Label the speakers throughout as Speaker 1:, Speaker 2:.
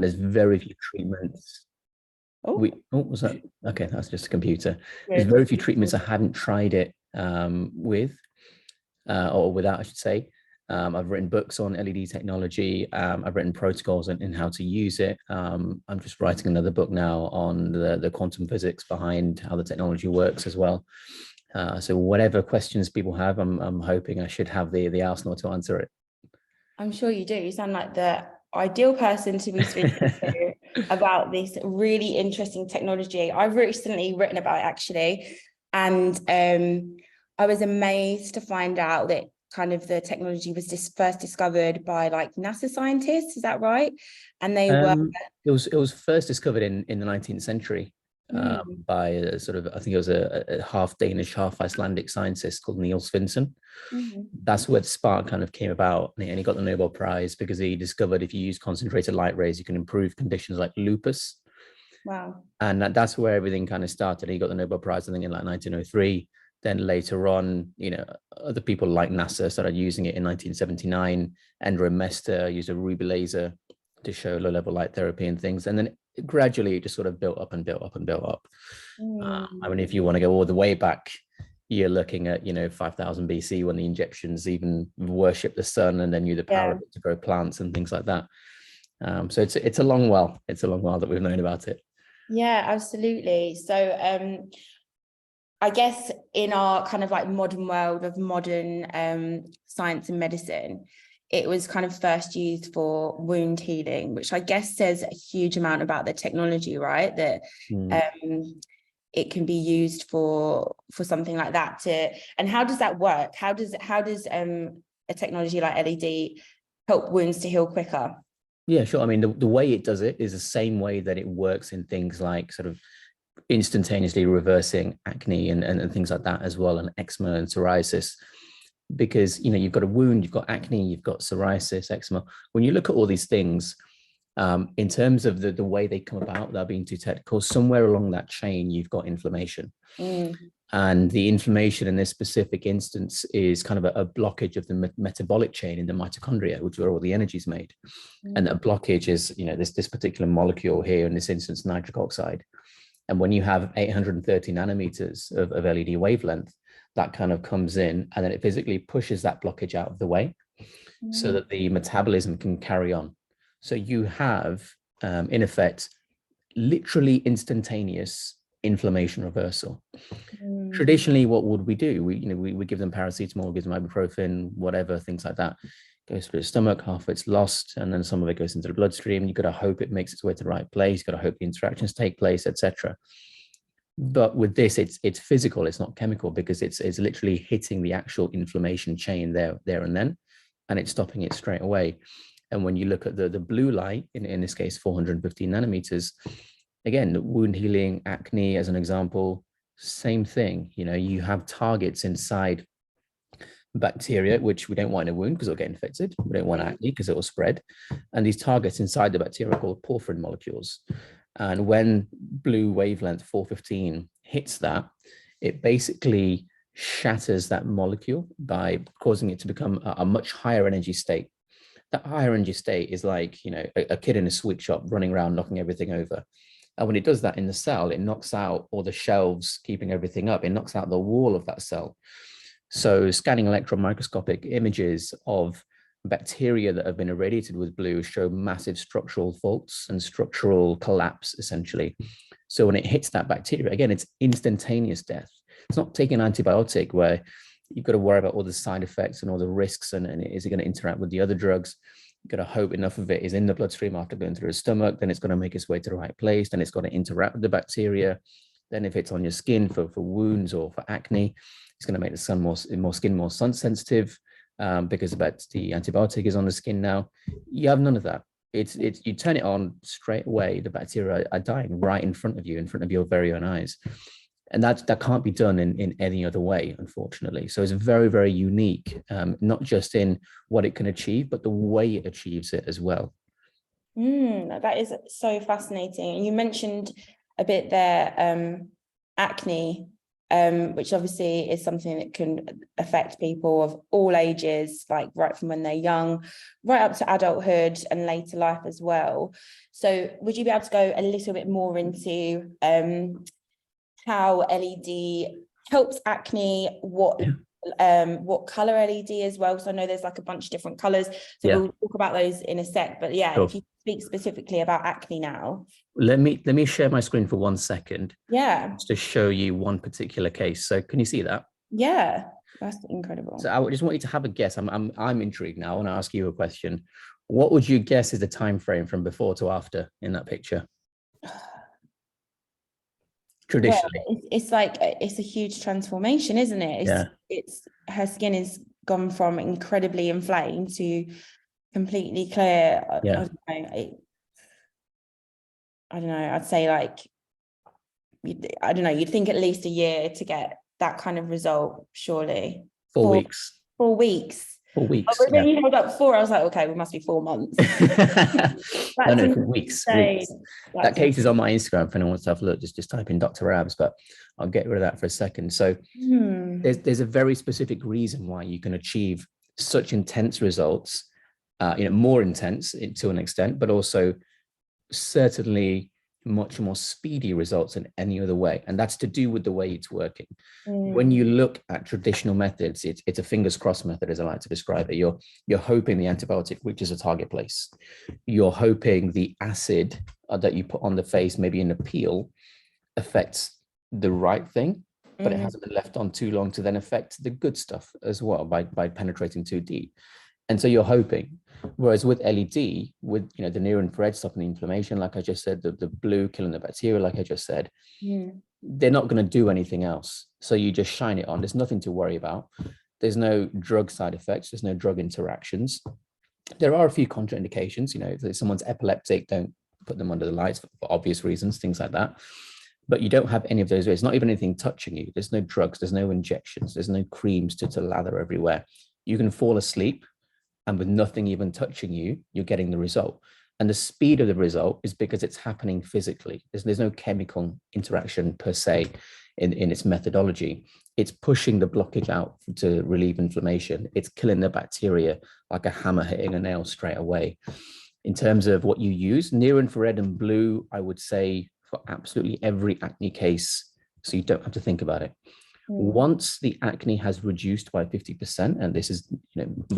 Speaker 1: There's very few treatments.
Speaker 2: Oh,
Speaker 1: What was that? Okay, that's just a computer. There's
Speaker 2: good.
Speaker 1: very few treatments I haven't tried it with, or without, I should say. I've written books on LED technology. I've written protocols in how to use it. I'm just writing another book now on the quantum physics behind how the technology works as well. So whatever questions people have, I'm hoping I should have the arsenal to answer it.
Speaker 2: I'm sure you do. You sound like the ideal person to be speaking to about this really interesting technology. I've recently written about it, actually, and I was amazed to find out that kind of the technology was first discovered by like NASA scientists. Is that right? And they were
Speaker 1: it was first discovered in the 19th century by a sort of, I think it was a half Danish, half Icelandic scientist called Niels Finsen. That's where the spark kind of came about, and he got the Nobel Prize because he discovered if you use concentrated light rays, you can improve conditions like lupus.
Speaker 2: Wow.
Speaker 1: And that's where everything kind of started. He got the Nobel Prize, I think, in like 1903. Then later on, other people like NASA started using it in 1979. Andrew Mester used a ruby laser to show low-level light therapy and things. And then gradually it just sort of built up and built up and built up. I mean, if you want to go all the way back, you're looking at 5,000 BC when the Egyptians even worship the sun and then knew the power of it to grow plants and things like that. So it's a long while. It's a long while that we've known about it.
Speaker 2: Yeah, absolutely. So I guess in our kind of like modern world of modern science and medicine, it was kind of first used for wound healing, which I guess says a huge amount about the technology, right? That it can be used for something like that. And how does that work? How does a technology like LED help wounds to heal quicker?
Speaker 1: Yeah, sure. I mean, the way it does it is the same way that it works in things like sort of instantaneously reversing acne and things like that as well, and eczema and psoriasis. Because you've got a wound, you've got acne, you've got psoriasis, eczema. When you look at all these things, in terms of the way they come about, without being too technical, somewhere along that chain you've got inflammation. And the inflammation in this specific instance is kind of a blockage of the metabolic chain in the mitochondria, which is where all the energy is made. And that blockage is this particular molecule here, in this instance nitric oxide. And when you have 830 nanometers of LED wavelength, that kind of comes in and then it physically pushes that blockage out of the way so that the metabolism can carry on. So you have, in effect, literally instantaneous inflammation reversal. Traditionally, what would we do? We give them paracetamol, give them ibuprofen, whatever, things like that. Goes through the stomach, half of it's lost, and then some of it goes into the bloodstream. You've got to hope it makes its way to the right place. You've got to hope the interactions take place, etc. But with this, it's physical, it's not chemical, because it's literally hitting the actual inflammation chain there and then, and it's stopping it straight away. And when you look at the blue light, in this case, 415 nanometers, again, wound healing, acne as an example, same thing. You have targets inside bacteria, which we don't want in a wound because it'll get infected. We don't want acne because it will spread. And these targets inside the bacteria are called porphyrin molecules. And when blue wavelength 415 hits that, it basically shatters that molecule by causing it to become a much higher energy state. That higher energy state is like, a kid in a sweet shop running around, knocking everything over. And when it does that in the cell, it knocks out all the shelves, keeping everything up. It knocks out the wall of that cell. So scanning electron microscopic images of bacteria that have been irradiated with blue show massive structural faults and structural collapse, essentially. So when it hits that bacteria, again, it's instantaneous death. It's not taking an antibiotic where you've got to worry about all the side effects and all the risks and is it going to interact with the other drugs. You've got to hope enough of it is in the bloodstream after going through the stomach, then it's going to make its way to the right place, then it's got to interact with the bacteria. Then if it's on your skin for wounds or for acne, it's going to make the skin more sun sensitive because the antibiotic is on the skin now. You have none of that. It's you turn it on straight away, the bacteria are dying right in front of you, in front of your very own eyes. And that can't be done in any other way, unfortunately. So it's very, very unique, not just in what it can achieve, but the way it achieves it as well.
Speaker 2: That is so fascinating. You mentioned a bit there, acne. which obviously is something that can affect people of all ages, like right from when they're young, right up to adulthood and later life as well. So would you be able to go a little bit more into how LED helps acne, what color LED as well? So I know there's like a bunch of different colors, so we'll talk about those in a sec, but yeah, if you speak specifically about acne now.
Speaker 1: Let me share my screen for 1 second.
Speaker 2: Yeah.
Speaker 1: Just to show you one particular case. So can you see that?
Speaker 2: Yeah, that's incredible.
Speaker 1: So I just want you to have a guess. I'm intrigued now. I want to ask you a question. What would you guess is the time frame from before to after in that picture? Traditionally.
Speaker 2: Well, it's like it's a huge transformation, isn't it? It's her skin is gone from incredibly inflamed to completely clear.
Speaker 1: Yeah.
Speaker 2: I don't know. I'd say like, I don't know. You'd think at least a year to get that kind of result, surely.
Speaker 1: 4 weeks.
Speaker 2: 4 weeks.
Speaker 1: 4 weeks.
Speaker 2: But when you held up 4, I was like, okay, we must be 4 months.
Speaker 1: No, for weeks. That case is on my Instagram. If anyone wants to have a look, just type in Dr. Abs, but I'll get rid of that for a second. So there's a very specific reason why you can achieve such intense results, more intense to an extent, but also certainly much more speedy results in any other way. And that's to do with the way it's working. When you look at traditional methods, it's a fingers crossed method, as I like to describe it. You're hoping the antibiotic reaches a target place. You're hoping the acid that you put on the face, maybe in a peel, affects the right thing, but it hasn't been left on too long to then affect the good stuff as well by penetrating too deep. And so you're hoping. Whereas with LED, with the near infrared stopping the inflammation, like I just said, the blue killing the bacteria, like I just said, they're not going to do anything else. So you just shine it on. There's nothing to worry about. There's no drug side effects. There's no drug interactions. There are a few contraindications. If someone's epileptic, don't put them under the lights for obvious reasons, things like that. But you don't have any of those. It's not even anything touching you. There's no drugs. There's no injections. There's no creams to lather everywhere. You can fall asleep, and with nothing even touching you, you're getting the result. And the speed of the result is because it's happening physically. There's no chemical interaction per se in its methodology. It's pushing the blockage out to relieve inflammation. It's killing the bacteria like a hammer hitting a nail straight away. In terms of what you use, near infrared and blue, I would say for absolutely every acne case, so you don't have to think about it. Once the acne has reduced by 50%, and this is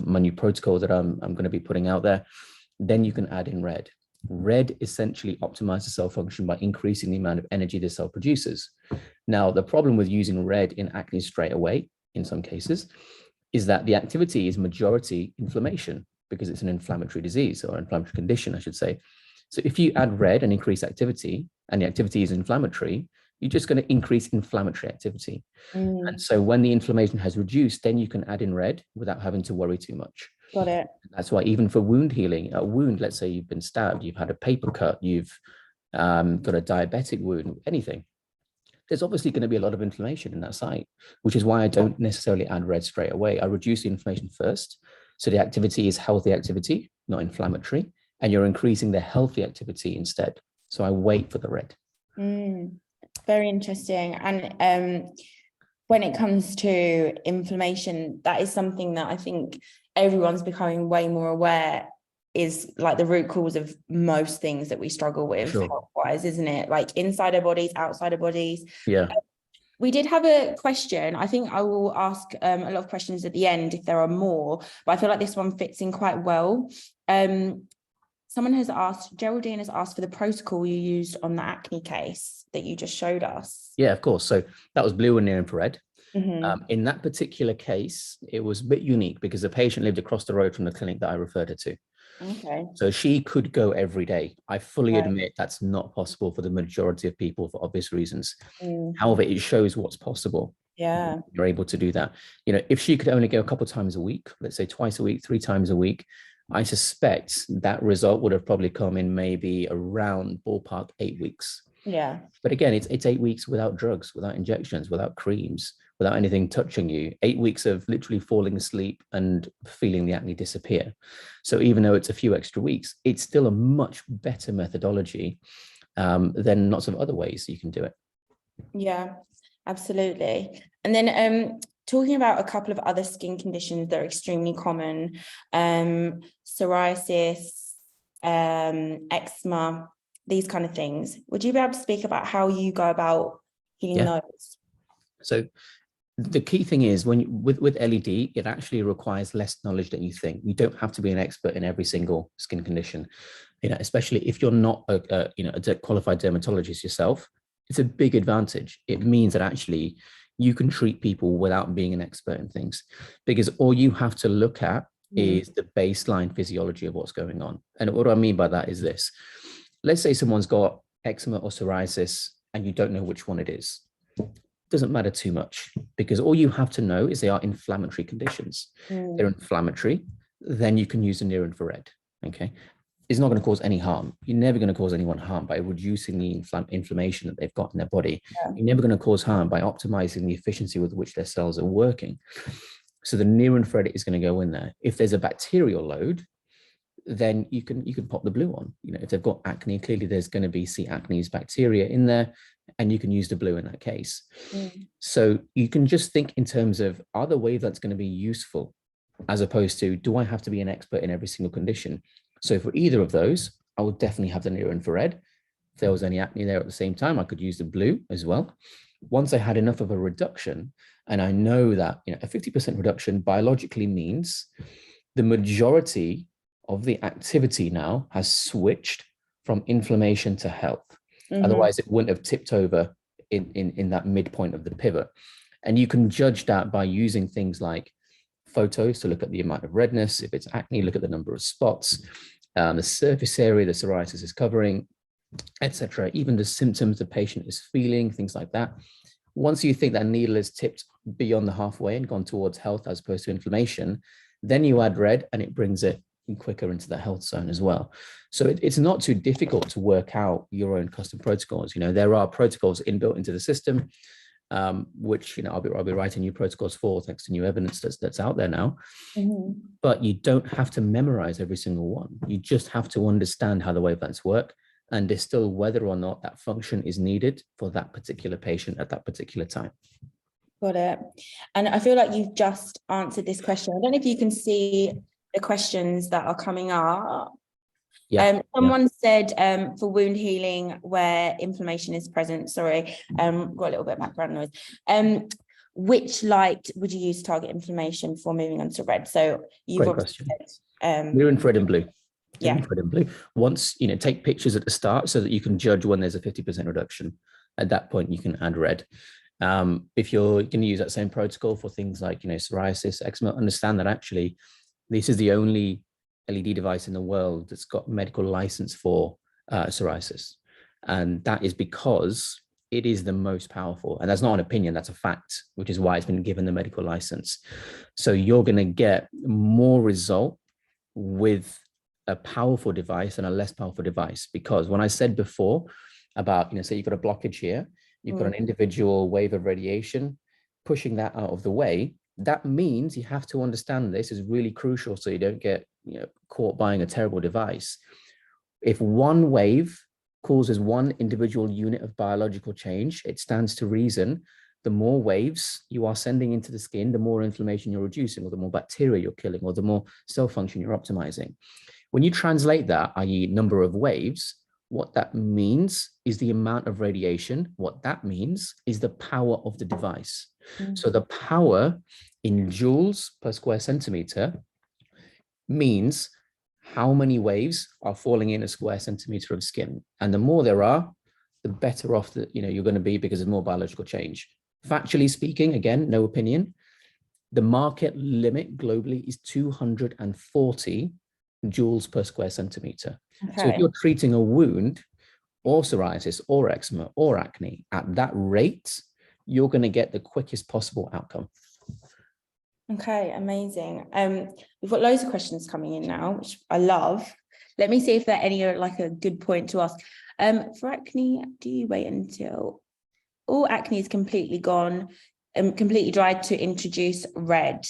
Speaker 1: my new protocol that I'm going to be putting out there, then you can add in red. Red essentially optimizes cell function by increasing the amount of energy the cell produces. Now, the problem with using red in acne straight away, in some cases, is that the activity is majority inflammation, because it's an inflammatory disease, or inflammatory condition, I should say. So if you add red and increase activity, and the activity is inflammatory, you're just going to increase inflammatory activity. And so when the inflammation has reduced, then you can add in red without having to worry too much.
Speaker 2: Got it.
Speaker 1: That's why even for wound healing, a wound, let's say you've been stabbed, you've had a paper cut, you've got a diabetic wound, anything, there's obviously going to be a lot of inflammation in that site, which is why I don't necessarily add red straight away. I reduce the inflammation first. So the activity is healthy activity, not inflammatory, and you're increasing the healthy activity instead. So I wait for the red.
Speaker 2: Very interesting. And when it comes to inflammation, that is something that I think everyone's becoming way more aware is like the root cause of most things that we struggle with health-wise, isn't it? Like inside our bodies, outside our bodies.
Speaker 1: Yeah.
Speaker 2: We did have a question. I think I will ask a lot of questions at the end if there are more, but I feel like this one fits in quite well. Someone has asked, Geraldine has asked for the protocol you used on the acne case that you just showed us.
Speaker 1: Yeah, of course. So that was blue and near infrared. In that particular case, it was a bit unique because the patient lived across the road from the clinic that I referred her to.
Speaker 2: Okay.
Speaker 1: So she could go every day. I fully admit that's not possible for the majority of people for obvious reasons. However, it shows what's possible.
Speaker 2: Yeah.
Speaker 1: You're able to do that. If she could only go a couple of times a week, let's say twice a week, 3 times a week, I suspect that result would have probably come in maybe around ballpark 8 weeks.
Speaker 2: Yeah.
Speaker 1: But again, it's 8 weeks without drugs, without injections, without creams, without anything touching you. 8 weeks of literally falling asleep and feeling the acne disappear. So even though it's a few extra weeks, it's still a much better methodology than lots of other ways you can do it.
Speaker 2: Yeah. Absolutely. And then talking about a couple of other skin conditions that are extremely common, psoriasis, eczema, these kind of things. Would you be able to speak about how you go about healing those?
Speaker 1: So the key thing is with LED, it actually requires less knowledge than you think. You don't have to be an expert in every single skin condition, especially if you're not a qualified dermatologist yourself. It's a big advantage. It means that actually you can treat people without being an expert in things, because all you have to look at is the baseline physiology of what's going on. And what I mean by that is this: let's say someone's got eczema or psoriasis and you don't know which one it is. Doesn't matter too much, because all you have to know is they are inflammatory conditions. They're inflammatory, then you can use a near infrared. Okay, it's not going to cause any harm. You're never going to cause anyone harm by reducing the inflammation that they've got in their body. You're never going to cause harm by optimizing the efficiency with which their cells are working. So the near infrared is going to go in there. If there's a bacterial load, then you can pop the blue on. If they've got acne, clearly there's going to be C. acnes bacteria in there, and you can use the blue in that case. So you can just think in terms of, are the wavelengths going to be useful, as opposed to, do I have to be an expert in every single condition? So for either of those, I would definitely have the near infrared. If there was any acne there at the same time, I could use the blue as well. Once I had enough of a reduction, and I know that a 50% reduction biologically means the majority of the activity now has switched from inflammation to health. Otherwise, it wouldn't have tipped over in that midpoint of the pivot. And you can judge that by using things like photos to look at the amount of redness. If it's acne, look at the number of spots, the surface area the psoriasis is covering, etc. Even the symptoms the patient is feeling, things like that. Once you think that needle is tipped beyond the halfway and gone towards health as opposed to inflammation, then you add red and it brings it quicker into the health zone as well. So it's not too difficult to work out your own custom protocols. There are protocols inbuilt into the system, which I'll be writing new protocols for, thanks to new evidence that's out there now. But you don't have to memorize every single one. You just have to understand how the wavelengths work and distill whether or not that function is needed for that particular patient at that particular time.
Speaker 2: Got it. And I feel like you've just answered this question. I don't know if you can see the questions that are coming up. Someone said for wound healing where inflammation is present, got a little bit of background noise. Which light would you use to target inflammation for moving on to red? So you've
Speaker 1: Great question. Near infrared and blue. Infrared and blue. Once, take pictures at the start so that you can judge when there's a 50% reduction. At that point, you can add red. If you're going to use that same protocol for things like, psoriasis, eczema, understand that actually this is the only LED device in the world that's got medical license for psoriasis. And that is because it is the most powerful. And that's not an opinion, that's a fact, which is why it's been given the medical license. So you're going to get more result with a powerful device than a less powerful device. Because when I said before about, say you've got a blockage here, you've got an individual wave of radiation, pushing that out of the way, that means you have to understand this is really crucial so you don't get caught buying a terrible device. If one wave causes one individual unit of biological change, it stands to reason the more waves you are sending into the skin, the more inflammation you're reducing, or the more bacteria you're killing, or the more cell function you're optimizing. When you translate that, i.e. number of waves, what that means is the amount of radiation. What that means is the power of the device. So the power in joules per square centimeter means how many waves are falling in a square centimeter of skin. And the more there are, the better off that you're going to be, because there's more biological change. Factually speaking, again, no opinion, the market limit globally is 240 joules per square centimeter. So if you're treating a wound or psoriasis or eczema or acne at that rate, you're going to get the quickest possible outcome.
Speaker 2: Okay, amazing. We've got loads of questions coming in now, which I love. Let me see if there are any like a good point to ask. For acne, do you wait until all acne is completely gone and completely dried to introduce red?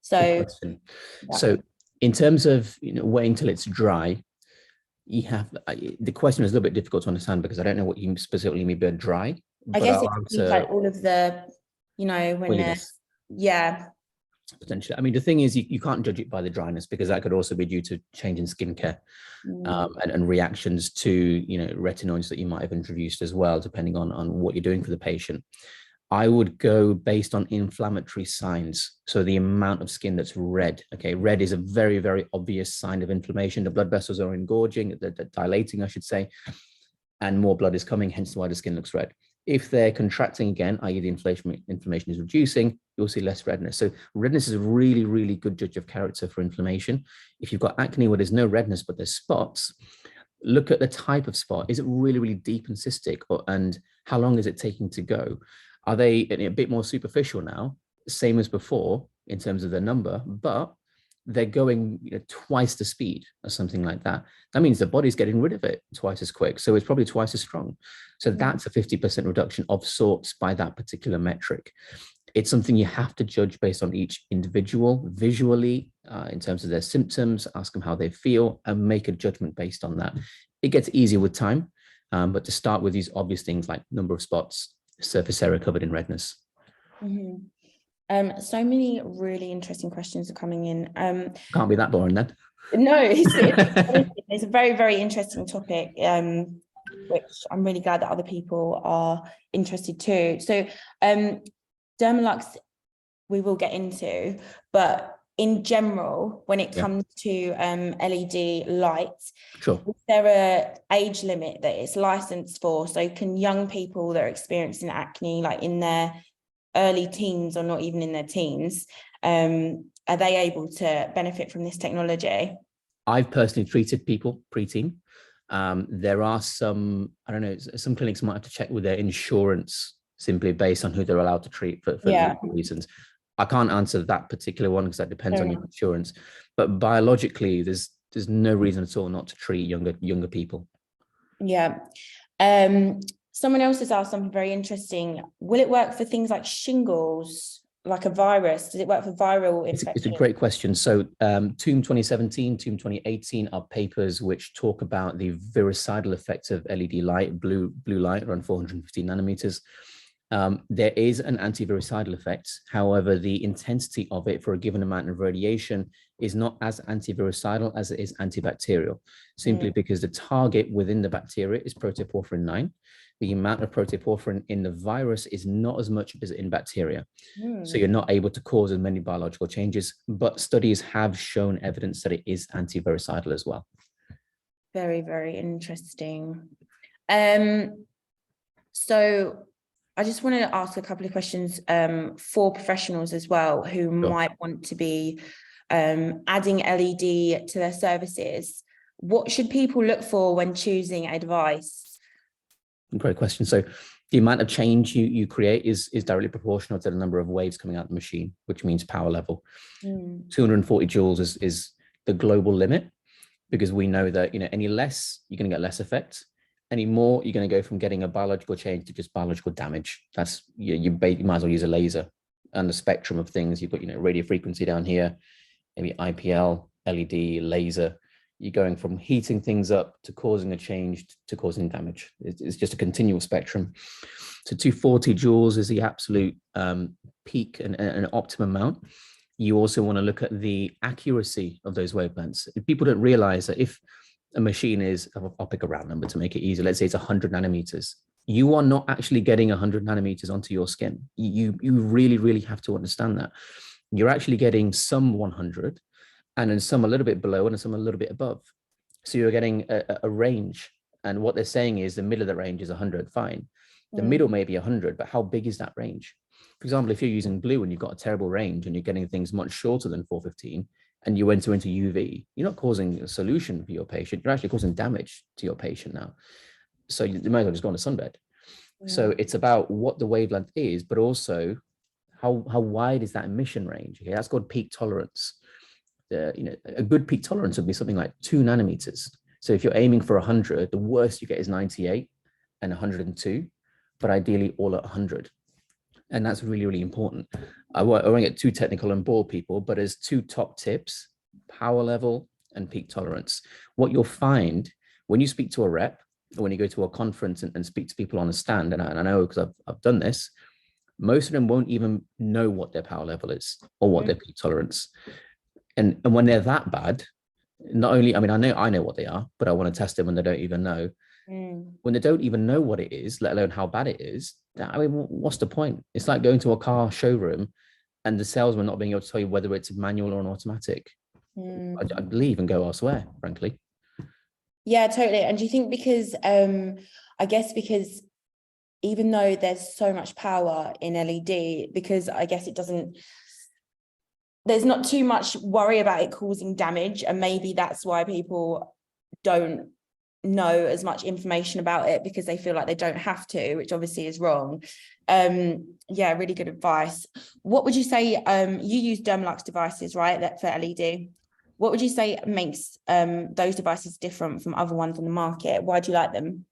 Speaker 2: So in terms of wait until it's dry, you have the question is a little bit difficult to understand because I don't know what you specifically mean by dry. I
Speaker 1: but
Speaker 2: guess
Speaker 1: I'll
Speaker 2: it could be
Speaker 1: answer
Speaker 2: like all of the, when
Speaker 1: oiliness.
Speaker 2: yeah.
Speaker 1: Potentially. I mean, the thing is, you can't judge it by the dryness, because that could also be due to change in skincare, and reactions to, retinoids that you might have introduced as well, depending on what you're doing for the patient. I would go based on inflammatory signs. So the amount of skin that's red. Okay, red is a very, very obvious sign of inflammation. The blood vessels are engorging, they're dilating, I should say, and more blood is coming, hence why the skin looks red. If they're contracting again, i.e. the inflammation is reducing, you'll see less redness. So redness is a really, really good judge of character for inflammation. If you've got acne where there's no redness, but there's spots, look at the type of spot. Is it really, really deep and cystic? And how long is it taking to go? Are they a bit more superficial now, same as before in terms of the number, but they're going twice the speed or something like that? That means the body's getting rid of it twice as quick. So it's probably twice as strong. So that's a 50% reduction of sorts by that particular metric. It's something you have to judge based on each individual visually, in terms of their symptoms, ask them how they feel, and make a judgment based on that. It gets easier with time, but to start with these obvious things like number of spots, surface area covered in redness.
Speaker 2: So many really interesting questions are coming in.
Speaker 1: Can't be that boring then.
Speaker 2: No, it's a very, very interesting topic, which I'm really glad that other people are interested too. So Dermalux we will get into, but in general, when it comes to LED lights,
Speaker 1: sure,
Speaker 2: is there an age limit that it's licensed for? So can young people that are experiencing acne, like in their early teens or not even in their teens, are they able to benefit from this technology?
Speaker 1: I've personally treated people preteen. There are some, I don't know, some clinics might have to check with their insurance simply based on who they're allowed to treat for legal reasons. I can't answer that particular one because that depends on your insurance. But biologically, there's no reason at all not to treat younger people.
Speaker 2: Yeah. Someone else has asked something very interesting. Will it work for things like shingles, like a virus? Does it work for viral infection?
Speaker 1: It's a great question. So TOMB 2017, TOMB 2018 are papers which talk about the viricidal effect of LED light, blue light, around 450 nanometers. There is an antiviricidal effect. However, the intensity of it for a given amount of radiation is not as antiviricidal as it is antibacterial, simply because the target within the bacteria is protoporphyrin 9. The amount of protoporphyrin in the virus is not as much as in bacteria. So you're not able to cause as many biological changes, but studies have shown evidence that it is antiviricidal as well.
Speaker 2: Very, very interesting. So I just wanted to ask a couple of questions for professionals as well who might want to be adding LED to their services. What should people look for when choosing a device?
Speaker 1: Great question. So the amount of change you create is directly proportional to the number of waves coming out of the machine, which means power level. 240 joules is the global limit, because we know that any less, you're going to get less effect. Any more, you're going to go from getting a biological change to just biological damage. That's you might as well use a laser. And the spectrum of things, you've got radio frequency down here, maybe IPL, LED, laser. You're going from heating things up to causing a change to causing damage. It's just a continual spectrum. So 240 joules is the absolute peak and an optimum amount. You also want to look at the accuracy of those wavelengths. People don't realize that if a machine is, I'll pick a round number to make it easy, let's say it's 100 nanometers, you are not actually getting 100 nanometers onto your skin. You really, really have to understand that. You're actually getting some 100, and then some a little bit below and some a little bit above. So you're getting a range. And what they're saying is the middle of the range is 100, fine. The middle may be 100, but how big is that range? For example, if you're using blue and you've got a terrible range and you're getting things much shorter than 415, and you enter into UV, you're not causing a solution for your patient. You're actually causing damage to your patient now. So you might as well just go on a sunbed. So it's about what the wavelength is, but also how wide is that emission range? Okay, that's called peak tolerance. A good peak tolerance would be something like 2 nanometers. So if you're aiming for 100, the worst you get is 98 and 102, but ideally all at 100. And that's really, really important. I won't get too technical and bore people, but as 2 top tips, power level and peak tolerance. What you'll find when you speak to a rep, when you go to a conference and speak to people on a stand, and I know because I've done this, most of them won't even know what their power level is or what their peak tolerance. And when they're that bad, not only, I mean, I know what they are, but I want to test them when they don't even know. When they don't even know what it is, let alone how bad it is, I mean, what's the point? It's like going to a car showroom and the salesman not being able to tell you whether it's a manual or an automatic. I'd leave and go elsewhere, frankly.
Speaker 2: Yeah, totally. And do you think because I guess because even though there's so much power in LED, because I guess there's not too much worry about it causing damage, and maybe that's why people don't know as much information about it, because they feel like they don't have to, which obviously is wrong. Yeah, really good advice. What would you say, you use Dermalux devices, right, that for LED? What would you say makes those devices different from other ones on the market? Why do you like them?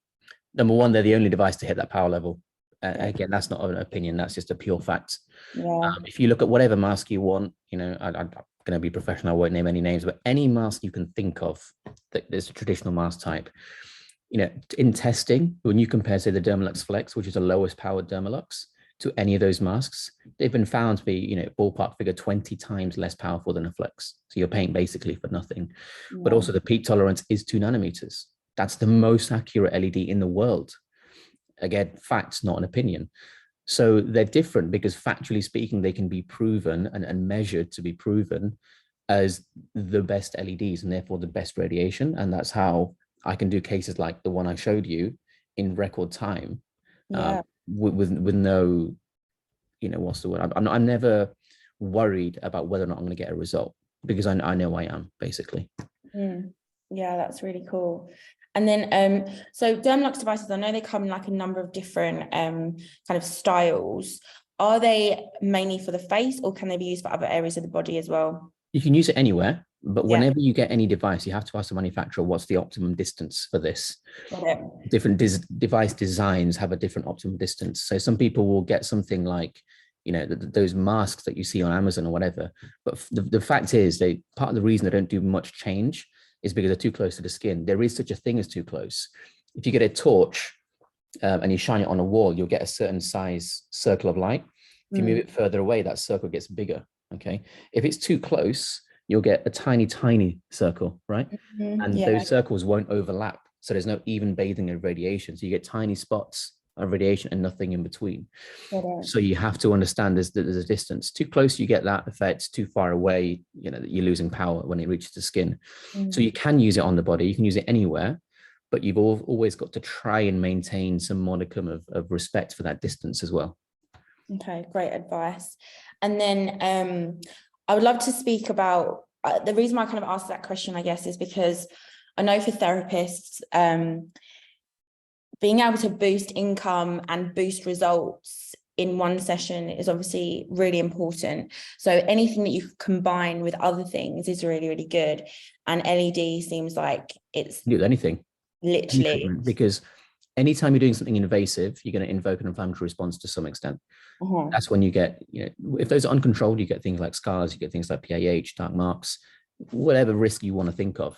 Speaker 1: Number one, they're the only device to hit that power level. Again, that's not an opinion, that's just a pure fact.
Speaker 2: Yeah.
Speaker 1: If you look at whatever mask you want, you know, I'm going to be professional, I won't name any names, but any mask you can think of that there's a traditional mask type, you know, in testing, when you compare, say, the Dermalux Flex, which is the lowest powered Dermalux, to any of those masks, they've been found to be, you know, ballpark figure 20 times less powerful than a Flex. So you're paying basically for nothing. But also the peak tolerance is 2 nanometers. That's the most accurate LED in the world. Again, facts, not an opinion. So they're different because factually speaking, they can be proven and measured to be proven as the best LEDs and therefore the best radiation. And that's how I can do cases like the one I showed you in record time. With no, you know, what's the word? I'm never worried about whether or not I'm going to get a result because I know I am, basically.
Speaker 2: Yeah, that's really cool. And then so Dermalux devices, I know they come in like a number of different kind of styles. Are they mainly for the face, or can they be used for other areas of the body as well?
Speaker 1: You can use it anywhere, but whenever you get any device, you have to ask the manufacturer what's the optimum distance for this. Different device designs have a different optimum distance. So some people will get something like, you know, those masks that you see on Amazon or whatever. But the fact is, part of the reason they don't do much change is because they're too close to the skin. There is such a thing as too close. If you get a torch and you shine it on a wall, you'll get a certain size circle of light. If you move it further away, that circle gets bigger. Okay. If it's too close, you'll get a tiny, tiny circle, right? And those circles won't overlap. So there's no even bathing of radiation. So you get tiny spots of radiation and nothing in between. So you have to understand there's a distance. Too close, you get that effect. Too far away, you know, you're losing power when it reaches the skin. So you can use it on the body. You can use it anywhere, but you've always got to try and maintain some modicum of respect for that distance as well.
Speaker 2: Okay, great advice. And then I would love to speak about the reason why I kind of asked that question, I guess, is because I know for therapists, being able to boost income and boost results in one session is obviously really important. So anything that you combine with other things is really, really good. And LED seems like it's
Speaker 1: do anything,
Speaker 2: literally,
Speaker 1: because anytime you're doing something invasive, you're going to invoke an inflammatory response to some extent. That's when you get, you know, if those are uncontrolled, you get things like scars, you get things like PAH, dark marks, whatever risk you want to think of.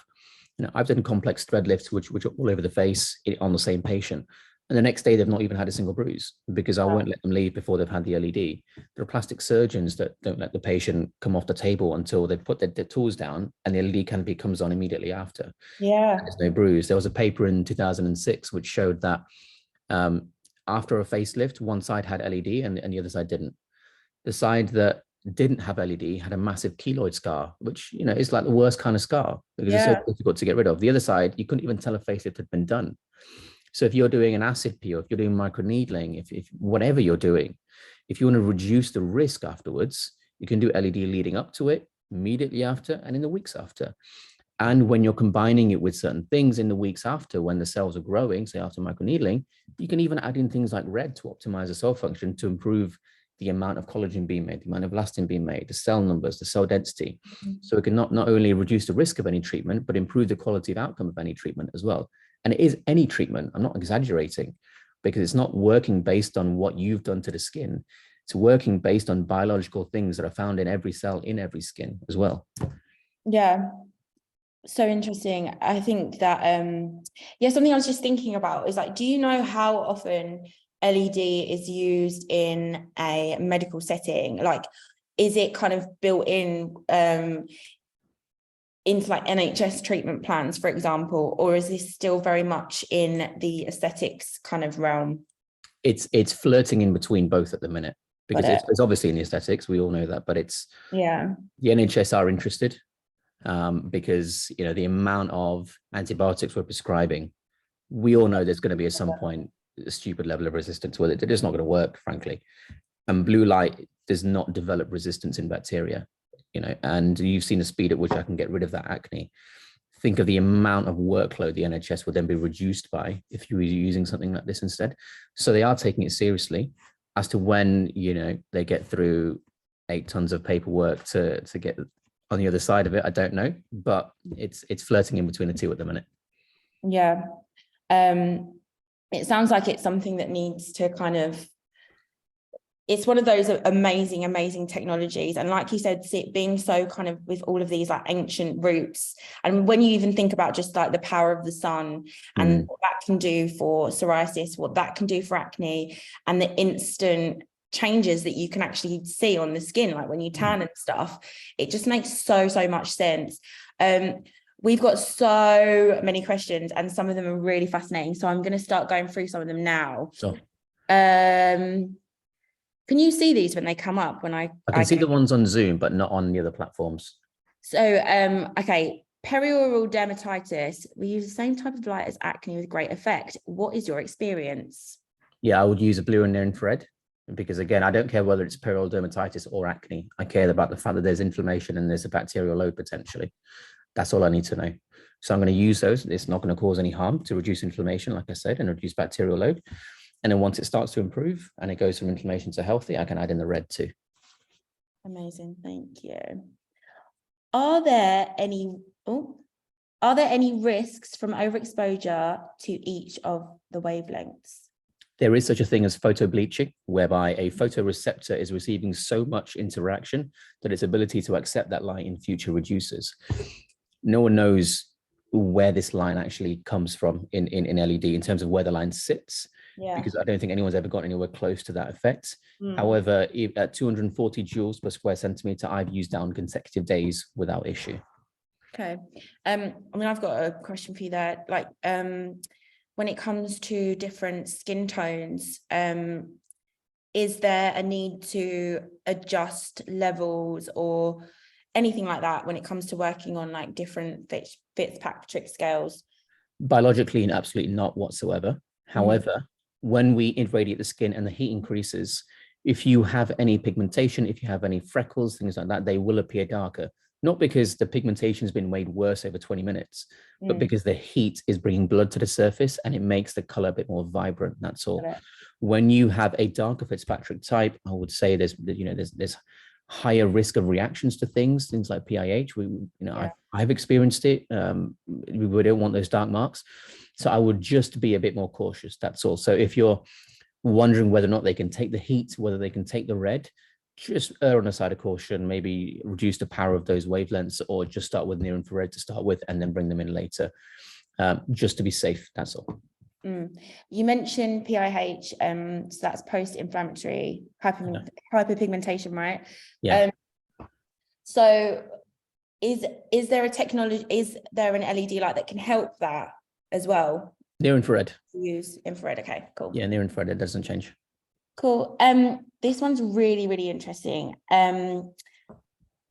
Speaker 1: You know, I've done complex thread lifts, which are all over the face on the same patient. And the next day, they've not even had a single bruise because I won't let them leave before they've had the LED. There are plastic surgeons that don't let the patient come off the table until they've put their tools down and the LED canopy comes on immediately after. There's no bruise. There was a paper in 2006 which showed that after a facelift, one side had LED and the other side didn't. The side that didn't have LED had a massive keloid scar, which, you know, is like the worst kind of scar because it's so difficult to get rid of. The other side, you couldn't even tell a facelift had been done. So if you're doing an acid peel, if you're doing microneedling, if whatever you're doing, if you want to reduce the risk afterwards, you can do LED leading up to it, immediately after, and in the weeks after. And when you're combining it with certain things in the weeks after, when the cells are growing, say after microneedling, you can even add in things like red to optimize the cell function to improve the amount of collagen being made, the amount of elastin being made, the cell numbers, the cell density. So it can not only reduce the risk of any treatment, but improve the quality of outcome of any treatment as well. And it is any treatment. I'm not exaggerating, because it's not working based on what you've done to the skin. It's working based on biological things that are found in every cell, in every skin as well.
Speaker 2: Yeah. So interesting. I think that yeah, something I was just thinking about is like, do you know how often LED is used in a medical setting? Like, is it kind of built in into like NHS treatment plans, for example, or is this still very much in the aesthetics kind of realm?
Speaker 1: It's flirting in between both at the minute, because it's obviously in the aesthetics, we all know that, but it's,
Speaker 2: yeah,
Speaker 1: the NHS are interested, because the amount of antibiotics we're prescribing, we all know there's going to be at some point a stupid level of resistance with it. It's just not going to work, frankly. And blue light does not develop resistance in bacteria, and you've seen the speed at which I can get rid of that acne. Think of the amount of workload the NHS would then be reduced by if you were using something like this instead. So they are taking it seriously. As to when, they get through 8 tons of paperwork to get on the other side of it, I don't know, but it's flirting in between the two at the minute.
Speaker 2: yeah. It sounds like it's something that needs to kind of, it's one of those amazing technologies. And like you said, it being so kind of with all of these like ancient roots. And when you even think about just like the power of the sun and what that can do for psoriasis, what that can do for acne, and the instant changes that you can actually see on the skin, like when you tan and stuff, it just makes so much sense. We've got so many questions and some of them are really fascinating. So I'm going to start going through some of them now.
Speaker 1: So
Speaker 2: can you see these when they come up? When I
Speaker 1: can see the ones on Zoom, but not on the other platforms.
Speaker 2: So, okay, perioral dermatitis. We use the same type of light as acne with great effect. What is your experience?
Speaker 1: Yeah, I would use a blue and near infrared, because again, I don't care whether it's perioral dermatitis or acne. I care about the fact that there's inflammation and there's a bacterial load potentially. That's all I need to know. So I'm going to use those. It's not going to cause any harm to reduce inflammation, like I said, and reduce bacterial load. And then once it starts to improve and it goes from inflammation to healthy, I can add in the red too.
Speaker 2: Amazing, thank you. Are there any risks from overexposure to each of the wavelengths?
Speaker 1: There is such a thing as photobleaching, whereby a photoreceptor is receiving so much interaction that its ability to accept that light in future reduces. No one knows where this line actually comes from in LED in terms of where the line sits, because I don't think anyone's ever got anywhere close to that effect. However, at 240 joules per square centimeter, I've used down consecutive days without issue.
Speaker 2: Okay. I mean, I've got a question for you there. Like, when it comes to different skin tones, is there a need to adjust levels or anything like that when it comes to working on like different Fitzpatrick scales?
Speaker 1: Biologically, absolutely not whatsoever. However, when we irradiate the skin and the heat increases, if you have any pigmentation, if you have any freckles, things like that, they will appear darker. Not because the pigmentation has been made worse over 20 minutes, but because the heat is bringing blood to the surface and it makes the color a bit more vibrant. That's all. When you have a darker Fitzpatrick type, I would say there's higher risk of reactions to things like PIH. I've experienced it. We don't want those dark marks. So I would just be a bit more cautious. That's all. So if you're wondering whether or not they can take the heat, whether they can take the red, just err on the side of caution, maybe reduce the power of those wavelengths, or just start with near infrared to start with and then bring them in later, just to be safe. That's all.
Speaker 2: You mentioned PIH, so that's post-inflammatory hypopigmentation, right?
Speaker 1: Yeah.
Speaker 2: So is there a technology, is there an LED light that can help that as well?
Speaker 1: Near infrared.
Speaker 2: Use infrared. Okay, cool.
Speaker 1: Yeah, near infrared, it doesn't change.
Speaker 2: Cool. This one's really interesting.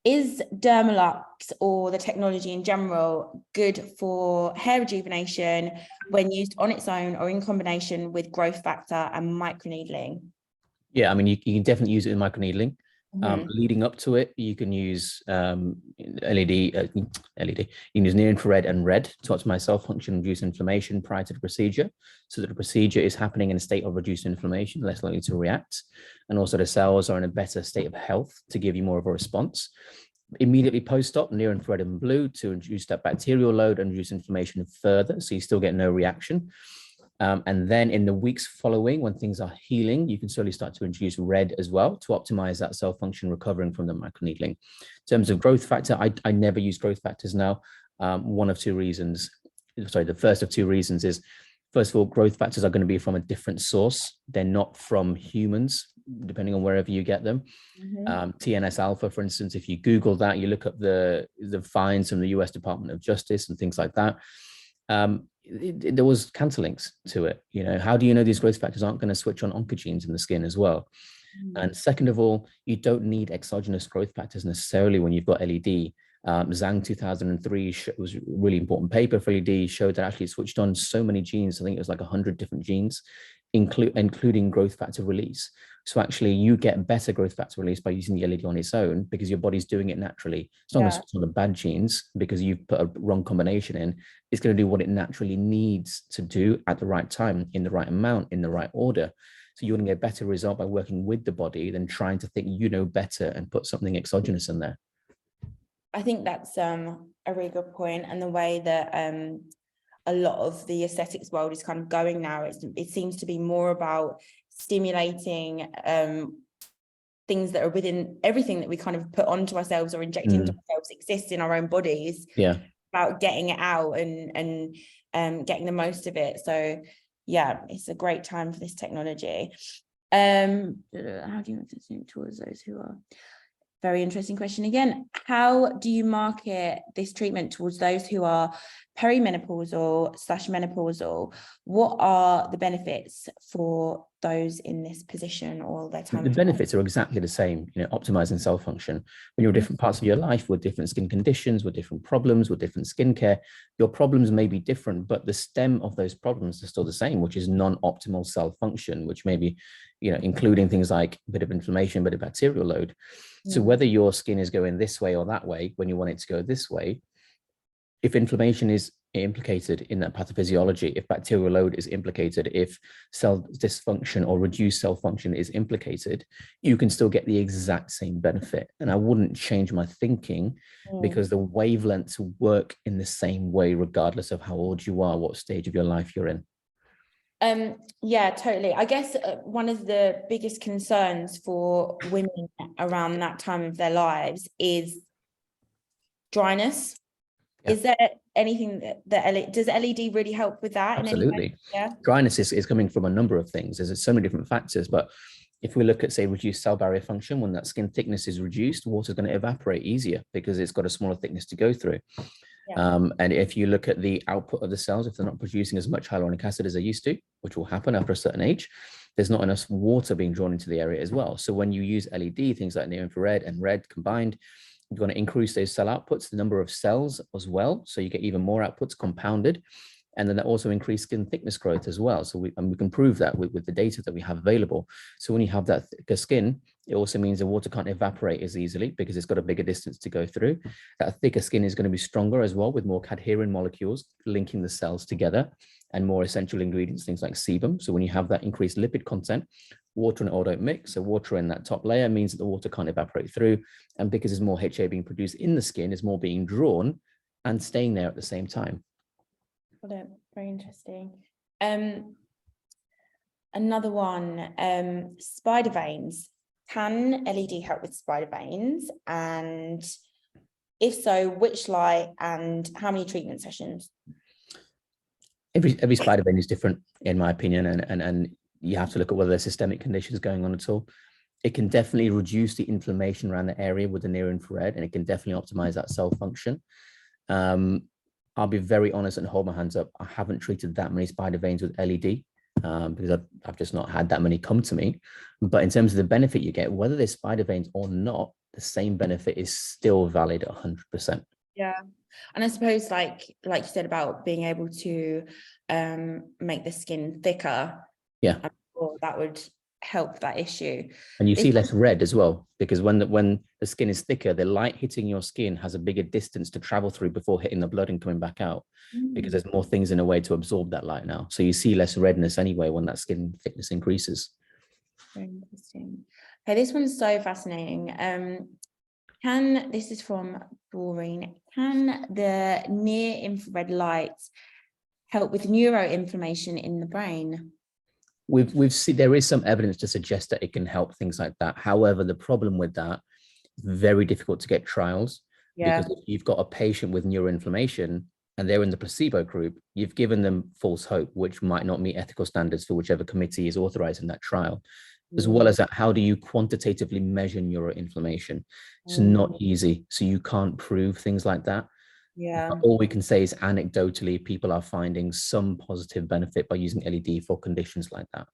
Speaker 2: Is Dermalux or the technology in general good for hair rejuvenation when used on its own or in combination with growth factor and microneedling?
Speaker 1: Yeah, I mean, you can definitely use it in microneedling. Leading up to it, you can use LED. You can use near infrared and red to optimize cell function and reduce inflammation prior to the procedure, so that the procedure is happening in a state of reduced inflammation, less likely to react, and also the cells are in a better state of health to give you more of a response. Immediately post-op, near infrared and blue to reduce that bacterial load and reduce inflammation further, so you still get no reaction. And then in the weeks following, when things are healing, you can slowly start to introduce red as well to optimize that cell function recovering from the microneedling. In terms of growth factor, I never use growth factors now. one of two reasons. Sorry, the first of two reasons is, first of all, growth factors are going to be from a different source. They're not from humans, depending on wherever you get them. TNS alpha, for instance, if you Google that, you look up the fines from the US Department of Justice and things like that. There was cancer links to it. You know, how do you know these growth factors aren't going to switch on oncogenes in the skin as well? And second of all, you don't need exogenous growth factors necessarily when you've got LED. Zhang 2003 was a really important paper for LED, showed that actually it switched on so many genes. I think it was like 100 different genes, including growth factor release. So actually you get better growth factor release by using the LED on its own, because your body's doing it naturally. It's not going to switch on the bad genes because you've put a wrong combination in. It's going to do what it naturally needs to do at the right time, in the right amount, in the right order. So you're going to get a better result by working with the body than trying to think you know better and put something exogenous in there.
Speaker 2: I think that's a really good point, and the way that a lot of the aesthetics world is kind of going now, it seems to be more about stimulating things that are within everything that we kind of put onto ourselves or inject into ourselves exists in our own bodies. Yeah, about getting it out and getting the most of it. So yeah, it's a great time for this technology. How do you think towards those who are... Very interesting question again. How do you market this treatment towards those who are perimenopausal/menopausal? What are the benefits for those in this position or their time? The
Speaker 1: benefits are exactly the same, you know, optimizing cell function. When you're in different parts of your life with different skin conditions, with different problems, with different skincare, your problems may be different, but the stem of those problems is still the same, which is non-optimal cell function, which may be, you know, including things like a bit of inflammation, a bit of bacterial load. So whether your skin is going this way or that way, when you want it to go this way, if inflammation is implicated in that pathophysiology, if bacterial load is implicated, if cell dysfunction or reduced cell function is implicated, you can still get the exact same benefit. And I wouldn't change my thinking because the wavelengths work in the same way, regardless of how old you are, what stage of your life you're in.
Speaker 2: Yeah, totally. I guess one of the biggest concerns for women around that time of their lives is dryness. Yeah. Is there anything that does LED really help with that?
Speaker 1: Absolutely. Yeah. Dryness is coming from a number of things. There's so many different factors, but if we look at, say, reduced cell barrier function, when that skin thickness is reduced, water is going to evaporate easier because it's got a smaller thickness to go through. Yeah. And if you look at the output of the cells, if they're not producing as much hyaluronic acid as they used to, which will happen after a certain age, there's not enough water being drawn into the area as well. So when you use LED, things like near infrared and red combined, you're going to increase those cell outputs, the number of cells as well. So you get even more outputs compounded. And then that also increased skin thickness growth as well. So we can prove that with the data that we have available. So when you have that thicker skin, it also means the water can't evaporate as easily because it's got a bigger distance to go through. That thicker skin is going to be stronger as well, with more cadherin molecules linking the cells together and more essential ingredients, things like sebum. So when you have that increased lipid content, water and oil don't mix. So water in that top layer means that the water can't evaporate through. And because there's more HA being produced in the skin, there's more being drawn and staying there at the same time.
Speaker 2: Got it. Very interesting. Another one, spider veins. Can LED help with spider veins? And if so, which light and how many treatment sessions?
Speaker 1: Every spider vein is different, in my opinion, and you have to look at whether there's systemic conditions going on at all. It can definitely reduce the inflammation around the area with the near infrared, and it can definitely optimize that cell function. I'll be very honest and hold my hands up. I haven't treated that many spider veins with LED because I've just not had that many come to me. But in terms of the benefit you get, whether there's spider veins or not, the same benefit is still valid 100%.
Speaker 2: Yeah. And I suppose like you said about being able to make the skin thicker.
Speaker 1: Yeah.
Speaker 2: I'm sure that would help that issue.
Speaker 1: And you see less red as well, because when the skin is thicker, the light hitting your skin has a bigger distance to travel through before hitting the blood and coming back out, because there's more things in a way to absorb that light now. So you see less redness anyway when that skin thickness increases.
Speaker 2: Very interesting. Okay, this one's so fascinating. This is from Doreen. Can the near infrared light help with neuro inflammation in the brain?
Speaker 1: We've seen there is some evidence to suggest that it can help things like that. However, the problem with that, very difficult to get trials.
Speaker 2: Yeah.
Speaker 1: Because if you've got a patient with neuroinflammation and they're in the placebo group, you've given them false hope, which might not meet ethical standards for whichever committee is authorizing that trial. As well as that, how do you quantitatively measure neuroinflammation? It's not easy. So you can't prove things like that.
Speaker 2: Yeah.
Speaker 1: But all we can say is anecdotally, people are finding some positive benefit by using LED for conditions like that.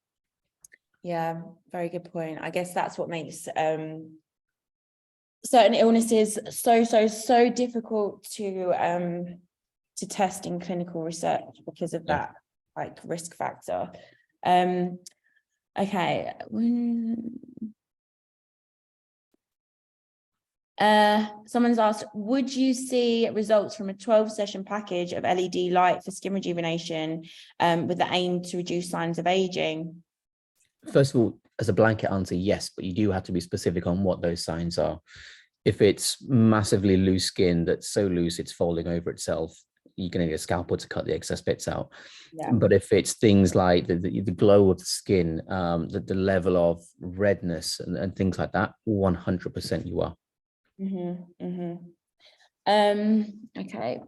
Speaker 2: Yeah, very good point. I guess that's what makes certain illnesses so difficult to test in clinical research because of that like risk factor. Okay. Someone's asked, would you see results from a 12-session package of LED light for skin rejuvenation with the aim to reduce signs of aging?
Speaker 1: First of all, as a blanket answer, yes, but you do have to be specific on what those signs are. If it's massively loose skin that's so loose it's folding over itself, you're going to need a scalpel to cut the excess bits out.
Speaker 2: Yeah.
Speaker 1: But if it's things like the glow of the skin, the level of redness and things like that, 100% you are.
Speaker 2: Okay.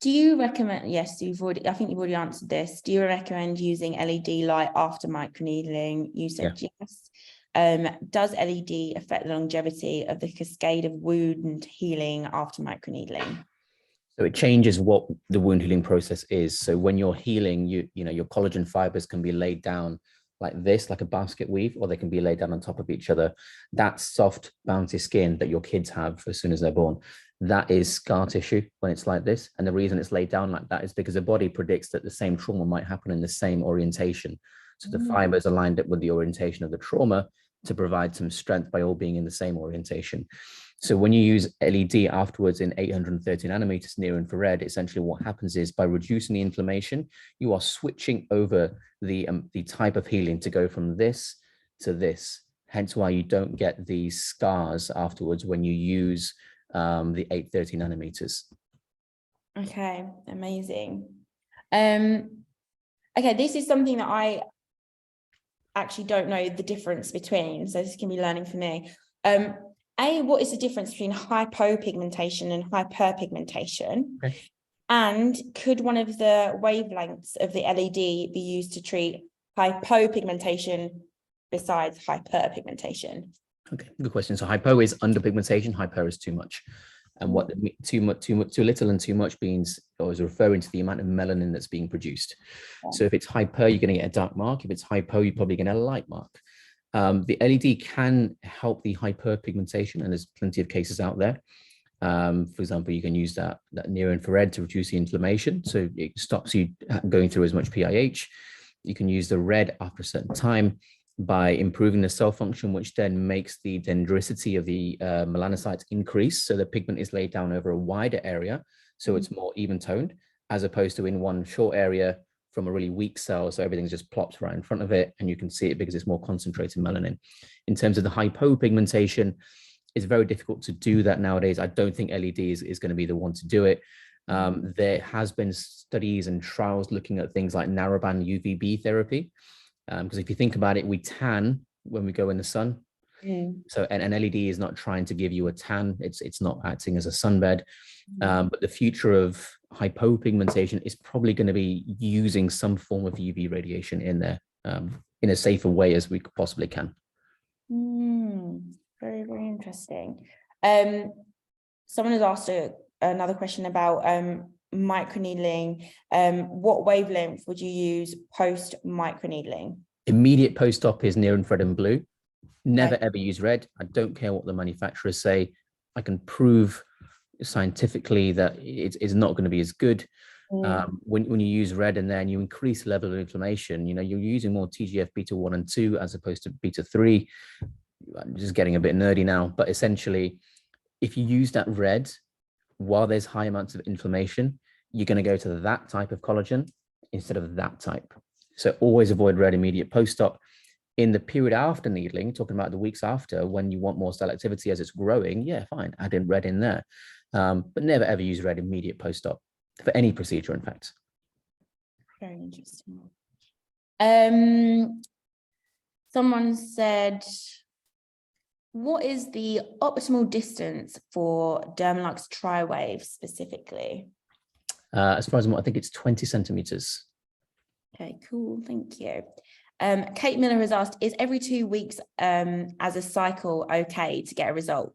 Speaker 2: Do you recommend, yes, I think you've already answered this. Do you recommend using LED light after microneedling? You said yes. Does LED affect the longevity of the cascade of wound healing after microneedling?
Speaker 1: So it changes what the wound healing process is. So when you're healing, you know, your collagen fibers can be laid down like this, like a basket weave, or they can be laid down on top of each other. That soft, bouncy skin that your kids have as soon as they're born, that is scar tissue when it's like this. And the reason it's laid down like that is because the body predicts that the same trauma might happen in the same orientation. So the fibers are lined up with the orientation of the trauma to provide some strength by all being in the same orientation. So when you use LED afterwards in 830 nanometers near infrared, essentially what happens is by reducing the inflammation, you are switching over the type of healing to go from this to this. Hence why you don't get these scars afterwards when you use the 830 nanometers.
Speaker 2: Okay, amazing. Okay, this is something that I actually don't know the difference between, so this can be learning for me. What is the difference between hypopigmentation and hyperpigmentation?
Speaker 1: Okay.
Speaker 2: And could one of the wavelengths of the LED be used to treat hypopigmentation besides hyperpigmentation?
Speaker 1: Okay, good question. So hypo is underpigmentation, hyper is too much. And what too little and too much means, or is referring to the amount of melanin that's being produced. So if it's hyper, you're going to get a dark mark. If it's hypo, you're probably going to get a light mark. The LED can help the hyperpigmentation, and there's plenty of cases out there. For example, you can use that near infrared to reduce the inflammation, so it stops you going through as much PIH. You can use the red after a certain time by improving the cell function, which then makes the dendricity of the melanocytes increase, so the pigment is laid down over a wider area, so it's more even toned, as opposed to in one short area from a really weak cell, so everything's just plopped right in front of it, and you can see it because it's more concentrated melanin. In terms of the hypopigmentation, it's very difficult to do that nowadays. I don't think LED is going to be the one to do it. There has been studies and trials looking at things like narrowband UVB therapy, because if you think about it, we tan when we go in the sun. So an LED is not trying to give you a tan. It's not acting as a sunbed. But the future of hypopigmentation is probably going to be using some form of UV radiation in there in a safer way as we possibly can.
Speaker 2: Very, very interesting. Someone has asked another question about microneedling. What wavelength would you use post microneedling?
Speaker 1: Immediate post-op is near infrared and blue. Never ever use red. I don't care what the manufacturers say. I can prove scientifically that it's not going to be as good. When you use red and then you increase the level of inflammation, you know, you're using more TGF beta 1 and 2 as opposed to beta 3. I'm just getting a bit nerdy now, but essentially, if you use that red while there's high amounts of inflammation, you're going to go to that type of collagen instead of that type. So always avoid red immediate post-op. In the period after needling, talking about the weeks after, when you want more cell activity as it's growing, yeah, fine, add in red in there. But never ever use red immediate post-op for any procedure, in fact.
Speaker 2: Very interesting. Someone said, What is the optimal distance for Dermalux Tri-Wave specifically?
Speaker 1: As far as I think it's 20 centimeters.
Speaker 2: Okay, cool. Thank you. Kate Miller has asked, is every 2 weeks as a cycle okay to get a result?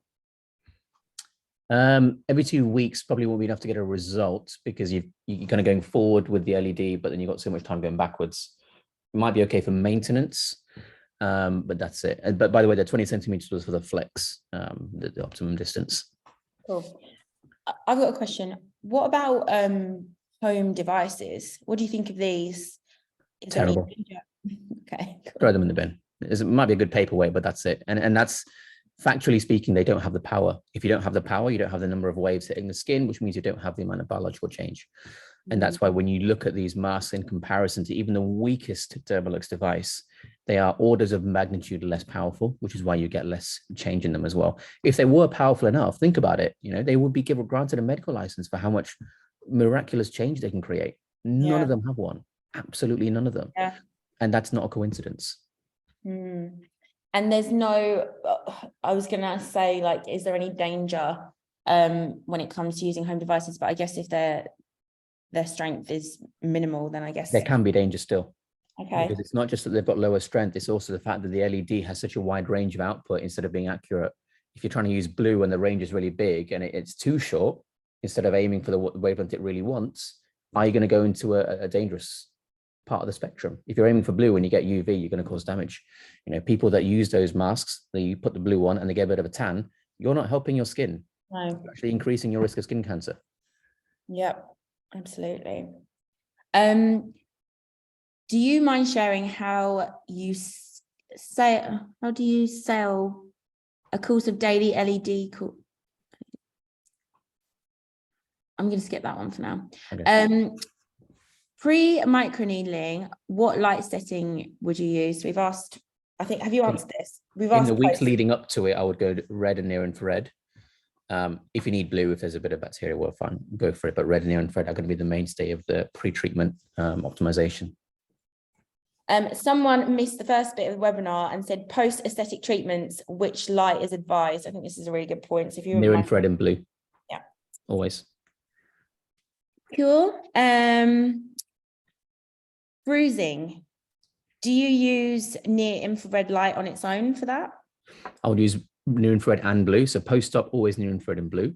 Speaker 1: Every 2 weeks probably won't be enough to get a result, because you're kind of going forward with the LED, but then you've got so much time going backwards. It might be okay for maintenance, but that's it. But by the way, the 20 centimeters was for the flex, the optimum distance.
Speaker 2: Cool. I've got a question. What about home devices? What do you think of these? Is there any
Speaker 1: Terrible.
Speaker 2: danger? Okay, cool.
Speaker 1: Throw them in the bin. It might be a good paperweight, but that's it. And that's, factually speaking, they don't have the power. If you don't have the power, you don't have the number of waves hitting the skin, which means you don't have the amount of biological change. And that's why when you look at these masks in comparison to even the weakest Dermalux device, they are orders of magnitude less powerful, which is why you get less change in them as well. If they were powerful enough, think about it, they would be granted a medical license for how much miraculous change they can create. None of them have one. Absolutely none of them.
Speaker 2: Yeah.
Speaker 1: And that's not a coincidence.
Speaker 2: And there's no, I was gonna say, like, is there any danger when it comes to using home devices? But I guess if their strength is minimal, then I guess
Speaker 1: there can be danger still.
Speaker 2: Okay.
Speaker 1: Because it's not just that they've got lower strength, it's also the fact that the LED has such a wide range of output instead of being accurate. If you're trying to use blue and the range is really big and it's too short, instead of aiming for the wavelength it really wants, are you going to go into a dangerous part of the spectrum? If you're aiming for blue and you get UV, you're going to cause damage. People that use those masks, you put the blue on and they get a bit of a tan, you're not helping your skin.
Speaker 2: No.
Speaker 1: You're actually increasing your risk of skin cancer.
Speaker 2: Yep, absolutely. Do you mind sharing how you how do you sell a course of daily LED? I'm going to skip that one for now. Okay. Pre-microneedling, what light setting would you use? We've asked, I think, have you answered this? We've asked
Speaker 1: in the weeks leading up to it, I would go red and near infrared. If you need blue, if there's a bit of bacteria, well, fine, go for it. But red and near infrared are going to be the mainstay of the pre-treatment optimization.
Speaker 2: Someone missed the first bit of the webinar and said post-aesthetic treatments, which light is advised? I think this is a really good point. So if you
Speaker 1: near infrared and blue.
Speaker 2: Yeah.
Speaker 1: Always.
Speaker 2: Cool. Bruising. Do you use near infrared light on its own for that?
Speaker 1: I would use near infrared and blue. So post-op, always near infrared and blue.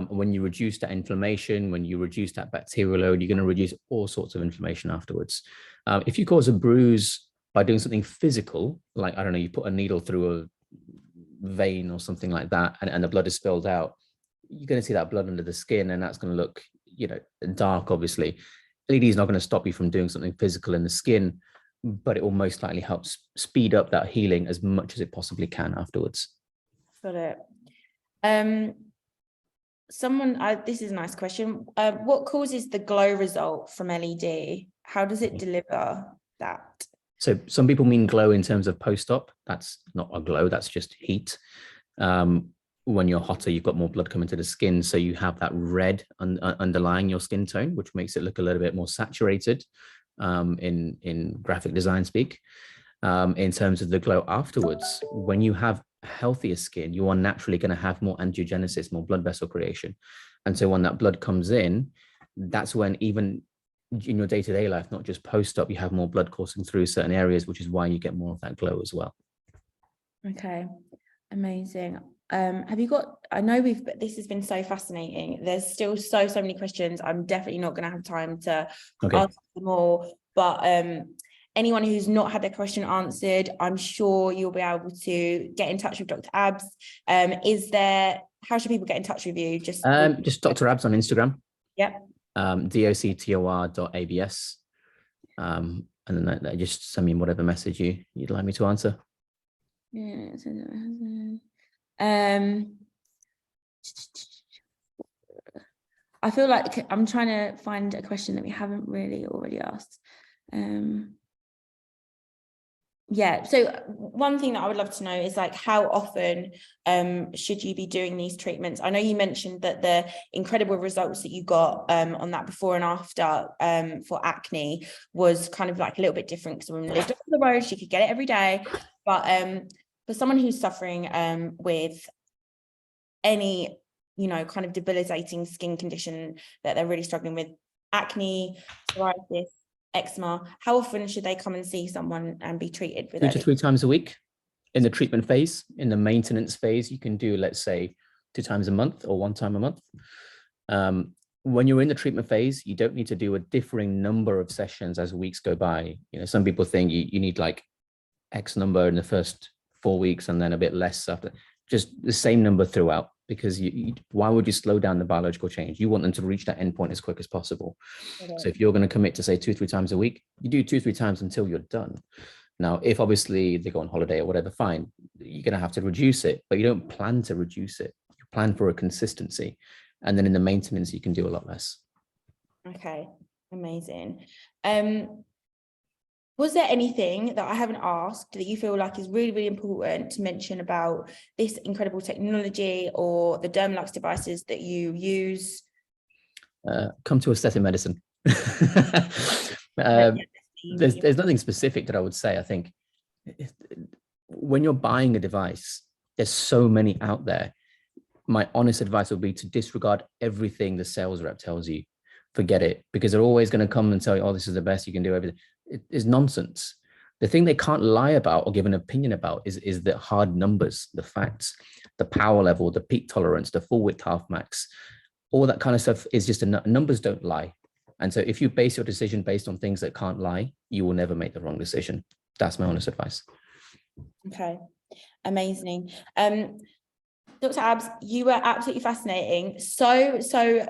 Speaker 1: When you reduce that inflammation, when you reduce that bacterial load, you're going to reduce all sorts of inflammation afterwards. If you cause a bruise by doing something physical, like, I don't know, you put a needle through a vein or something like that, and the blood is spilled out, you're going to see that blood under the skin, and that's going to look, dark, obviously. LED is not going to stop you from doing something physical in the skin, but it will most likely help speed up that healing as much as it possibly can afterwards.
Speaker 2: Got it. This is a nice question. What causes the glow result from LED? How does it deliver that?
Speaker 1: So some people mean glow in terms of post-op. That's not a glow, that's just heat. When you're hotter, you've got more blood coming to the skin, so you have that red underlying your skin tone, which makes it look a little bit more saturated in graphic design speak. In terms of the glow afterwards, when you have healthier skin, you are naturally going to have more angiogenesis, more blood vessel creation. And so when that blood comes in, that's when, even in your day-to-day life, not just post-op, you have more blood coursing through certain areas, which is why you get more of that glow as well. Okay,
Speaker 2: amazing. Have you got, I know this has been so fascinating. There's still so many questions. I'm definitely not going to have time to ask them all, but anyone who's not had their question answered, I'm sure you'll be able to get in touch with Dr. Abs. How should people get in touch with you? Just
Speaker 1: Dr. Abs on Instagram.
Speaker 2: Yep.
Speaker 1: doctor.abs. And then just send me whatever message you'd like me to answer.
Speaker 2: Yeah. I feel like I'm trying to find a question that we haven't really already asked. Yeah, so one thing that I would love to know is, like, how often should you be doing these treatments? I know you mentioned that the incredible results that you got on that before and after for acne was kind of like a little bit different, because when we lived up the road, she could get it every day. But for someone who's suffering with any, kind of debilitating skin condition that they're really struggling with, acne, psoriasis, eczema, how often should they come and see someone and be treated with
Speaker 1: 2 to 3 times a week in the treatment phase. In the maintenance phase, you can do, let's say, 2 times a month or 1 time a month. When you're in the treatment phase, you don't need to do a differing number of sessions as weeks go by. Some people think you need like X number in the first 4 weeks and then a bit less after. Just the same number throughout, because why would you slow down the biological change? You want them to reach that endpoint as quick as possible. Okay. So if you're going to commit to say 2-3 times a week, you do 2-3 times until you're done. Now, if obviously they go on holiday or whatever, fine, you're going to have to reduce it, but you don't plan to reduce it. You plan for a consistency. And then in the maintenance, you can do a lot less.
Speaker 2: Okay, amazing. Was there anything that I haven't asked that you feel like is really, really important to mention about this incredible technology or the Dermalux devices that you use?
Speaker 1: Come to aesthetic medicine. There's nothing specific that I would say. I think when you're buying a device, there's so many out there. My honest advice would be to disregard everything the sales rep tells you. Forget it, because they're always going to come and tell you, oh, this is the best, you can do everything. It is nonsense. The thing they can't lie about or give an opinion about is the hard numbers, the facts, the power level, the peak tolerance, the full width half max. All that kind of stuff is just numbers don't lie. And so if you base your decision based on things that can't lie, you will never make the wrong decision. That's my honest advice.
Speaker 2: Okay, amazing. Dr. Abs, you were absolutely fascinating. So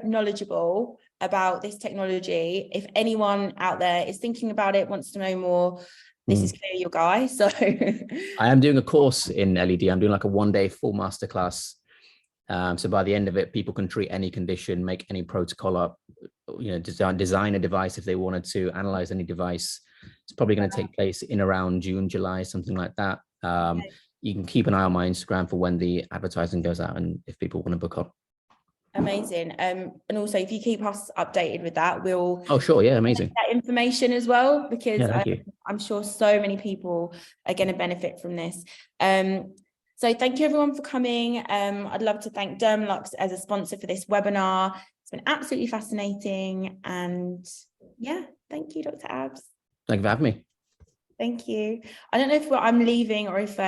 Speaker 2: knowledgeable about this technology. If anyone out there is thinking about it, wants to know more, this is clearly your guy. So
Speaker 1: I am doing a course in LED. I'm doing like a 1-day full masterclass. So by the end of it, people can treat any condition, make any protocol up, design a device if they wanted to, analyze any device. It's probably going to take place in around June, July, something like that. Okay. You can keep an eye on my Instagram for when the advertising goes out and if people want to book up.
Speaker 2: Amazing. And also, if you keep us updated with that, we'll
Speaker 1: amazing
Speaker 2: that information as well, because I'm sure so many people are going to benefit from this. So thank you everyone for coming. I'd love to thank Dermalux as a sponsor for this webinar. It's been absolutely fascinating. And yeah, thank you, Dr. Abs.
Speaker 1: Thank you for having me.
Speaker 2: Thank you. I don't know if I'm leaving or if